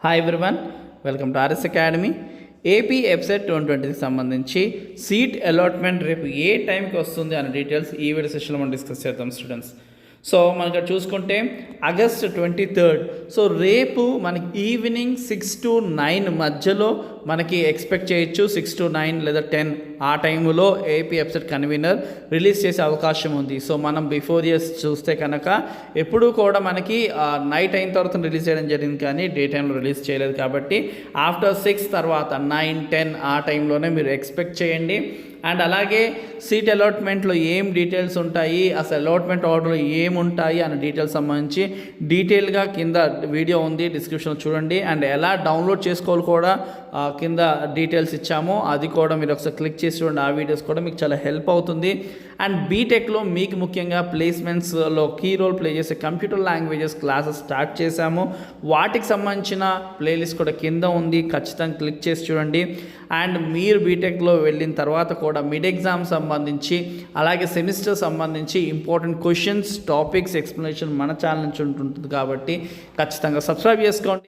Hi everyone, welcome to RS academy. AP EAPCET 2020కి సంబంధించి seat allotment రేపు ఏ టైంకి వస్తుంది అనే డీటెయిల్స్ ఈ వీడియో సెషన్లో మనం డిస్కస్ చేద్దాం స్టూడెంట్స్. సో మనకి చూసుకుంటే ఆగస్ట్ 23rd, సో రేపు మనకి ఈవినింగ్ 6 to 9 మధ్యలో మనకి ఎక్స్పెక్ట్ చేయొచ్చు. 6 to 9 లేదా 10 ఆ టైంలో ఏపీ ఎప్సెట్ కన్వీనర్ రిలీజ్ చేసే అవకాశం ఉంది. సో మనం బిఫోర్ ఇయర్స్ చూస్తే కనుక ఎప్పుడూ కూడా మనకి నైట్ అయిన తర్వాత రిలీజ్ చేయడం జరిగింది, కానీ డే టైంలో రిలీజ్ చేయలేదు. కాబట్టి ఆఫ్టర్ 6 తర్వాత 9, 10 ఆ టైంలోనే మీరు ఎక్స్పెక్ట్ చేయండి. అండ్ అలాగే సీట్ అలాట్మెంట్లో ఏం డీటెయిల్స్ ఉంటాయి, అసలు అలాట్మెంట్ ఆర్డర్లో ఏముంటాయి అనే డీటెయిల్స్ సంబంధించి డీటెయిల్గా కింద వీడియో ఉంది, డిస్క్రిప్షన్లో చూడండి. అండ్ ఎలా డౌన్లోడ్ చేసుకోవాలి కూడా కింద డీటెయిల్స్ ఇచ్చాము, అది కూడా మీరు ఒకసారి క్లిక్ చేసి చూడండి. ఆ వీడియోస్ కూడా మీకు చాలా హెల్ప్ అవుతుంది. అండ్ బీటెక్లో మీకు ముఖ్యంగా ప్లేస్మెంట్స్లో కీ రోల్ ప్లే చేసే కంప్యూటర్ లాంగ్వేజెస్ క్లాసెస్ స్టార్ట్ చేశాము. వాటికి సంబంధించిన ప్లేలిస్ట్ కూడా కింద ఉంది, ఖచ్చితంగా క్లిక్ చేసి చూడండి. అండ్ మీరు బీటెక్లో వెళ్ళిన తర్వాత కూడా మిడ్ ఎగ్జామ్ సంబంధించి అలాగే సెమిస్టర్ సంబంధించి ఇంపార్టెంట్ క్వశ్చన్స్, టాపిక్స్ ఎక్స్ప్లెనేషన్ మన ఛానల్ నుంచి ఉంటుంది. కాబట్టి ఖచ్చితంగా సబ్స్క్రైబ్ చేసుకోండి.